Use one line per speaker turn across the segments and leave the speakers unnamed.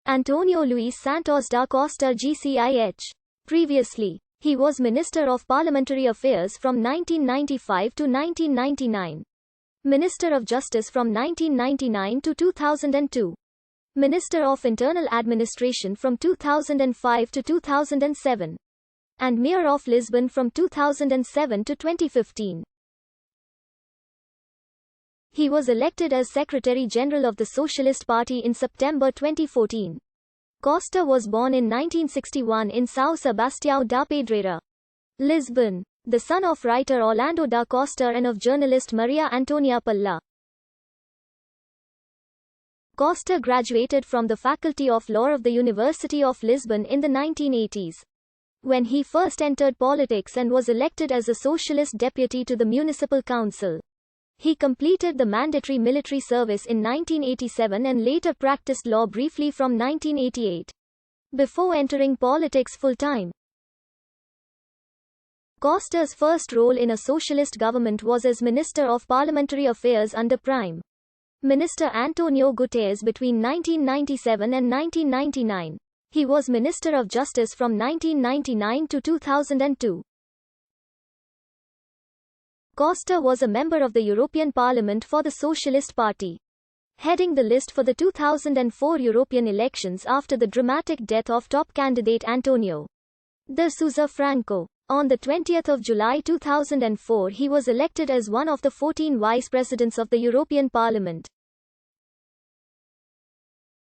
Antonio Luis Santos da Costa GCIH. Previously, he was Minister of Parliamentary Affairs from 1995 to 1999. Minister of Justice from 1999 to 2002. Minister of Internal Administration from 2005 to 2007. And Mayor of Lisbon from 2007 to 2015. He was elected as Secretary-General of the Socialist Party in September 2014. Costa was born in 1961 in São Sebastião da Pedreira, Lisbon, the son of writer Orlando da Costa and of journalist Maria Antonia Palla. Costa graduated from the Faculty of Law of the University of Lisbon in the 1980s. When he first entered politics and was elected as a socialist deputy to the municipal council. He completed the mandatory military service in 1987 and later practiced law briefly from 1988. Before entering politics full-time. Costa's first role in a socialist government was as Minister of Parliamentary Affairs under Prime Minister Antonio Guterres between 1997 and 1999. He was Minister of Justice from 1999 to 2002. Costa was a member of the European Parliament for the Socialist Party, heading the list for the 2004 European elections after the dramatic death of top candidate Antonio de Sousa Franco. On the 20th of July 2004 he was elected as one of the 14 vice presidents of the European Parliament.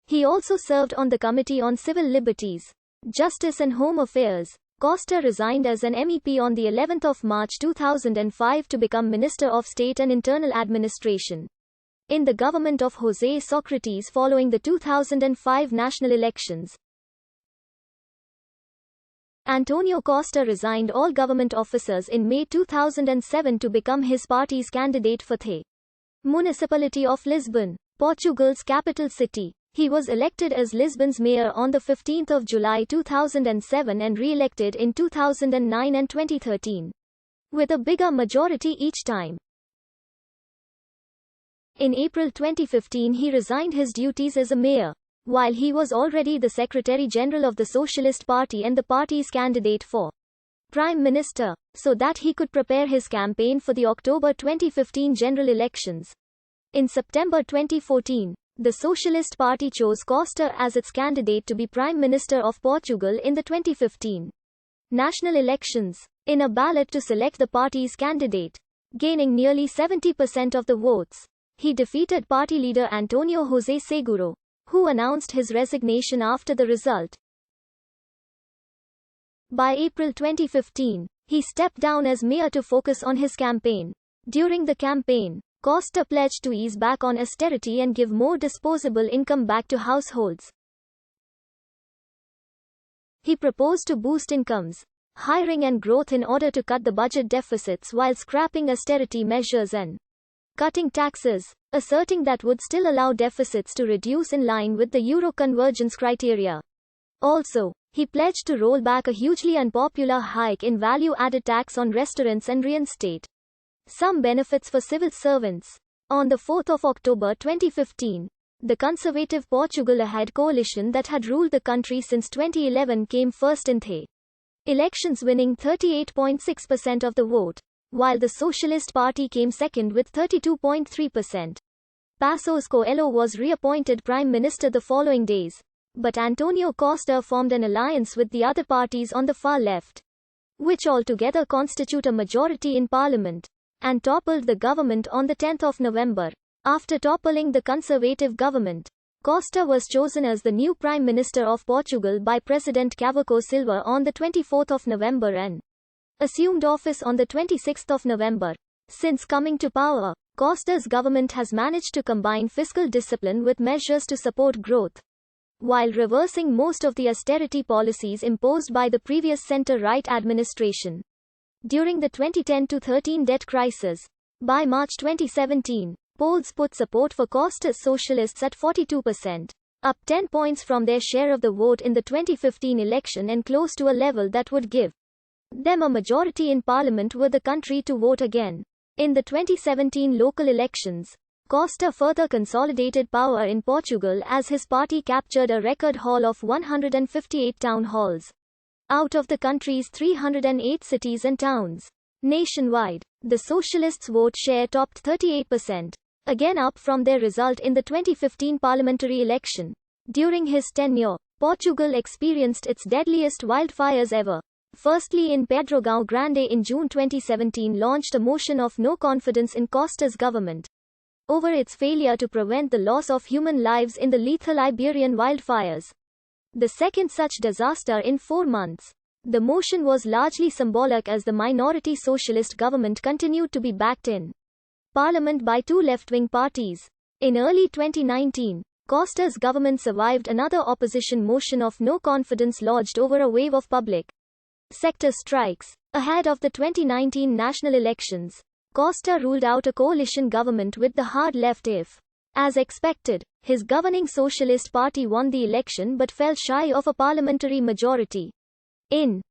He also served on the Committee on Civil Liberties, Justice and Home Affairs. Costa resigned as an MEP on the 11th of March 2005 to become Minister of State and Internal Administration in the government of José Sócrates following the 2005 national elections. Antonio Costa resigned all government officers in May 2007 to become his party's candidate for the Municipality of Lisbon, Portugal's capital city. He was elected as Lisbon's mayor on the 15th of July 2007 and re-elected in 2009 and 2013, with a bigger majority each time. In April 2015 he resigned his duties as a mayor, while he was already the Secretary-General of the Socialist Party and the party's candidate for Prime Minister, so that he could prepare his campaign for the October 2015 general elections. In September 2014, the Socialist Party chose Costa as its candidate to be Prime Minister of Portugal in the 2015 national elections, in a ballot to select the party's candidate. Gaining nearly 70% of the votes, he defeated party leader Antonio José Seguro, who announced his resignation after the result. By April 2015, he stepped down as mayor to focus on his campaign. During the campaign, Costa pledged to ease back on austerity and give more disposable income back to households. He proposed to boost incomes, hiring and growth in order to cut the budget deficits while scrapping austerity measures and cutting taxes, asserting that would still allow deficits to reduce in line with the Euro convergence criteria. Also, he pledged to roll back a hugely unpopular hike in value-added tax on restaurants and reinstate some benefits for civil servants. On the 4th of October 2015, the conservative Portugal Ahead coalition that had ruled the country since 2011 came first in the elections, winning 38.6% of the vote, while the Socialist Party came second with 32.3%. Passos Coelho was reappointed Prime Minister the following days, but Antonio Costa formed an alliance with the other parties on the far left, which altogether constitute a majority in Parliament, and toppled the government on the 10th of November. After toppling the conservative government, Costa was chosen as the new Prime Minister of Portugal by President Cavaco Silva on the 24th of November and assumed office on the 26th of November. Since coming to power, Costa's government has managed to combine fiscal discipline with measures to support growth, while reversing most of the austerity policies imposed by the previous centre-right administration. During the 2010-13 debt crisis, by March 2017, polls put support for Costa's socialists at 42%, up 10 points from their share of the vote in the 2015 election and close to a level that would give them a majority in parliament were the country to vote again. In the 2017 local elections, Costa further consolidated power in Portugal as his party captured a record haul of 158 town halls out of the country's 308 cities and towns. Nationwide, the Socialists' vote share topped 38%, again up from their result in the 2015 parliamentary election. During his tenure, Portugal experienced its deadliest wildfires ever. Firstly, in Pedrógão Grande in June 2017 launched a motion of no confidence in Costa's government over its failure to prevent the loss of human lives in the lethal Iberian wildfires. The second such disaster in 4 months. The motion was largely symbolic as the minority socialist government continued to be backed in parliament by 2 left-wing parties. In early 2019, Costa's government survived another opposition motion of no confidence lodged over a wave of public sector strikes. Ahead of the 2019 national elections, Costa ruled out a coalition government with the hard left if, as expected, his governing Socialist Party won the election but fell shy of a parliamentary majority. In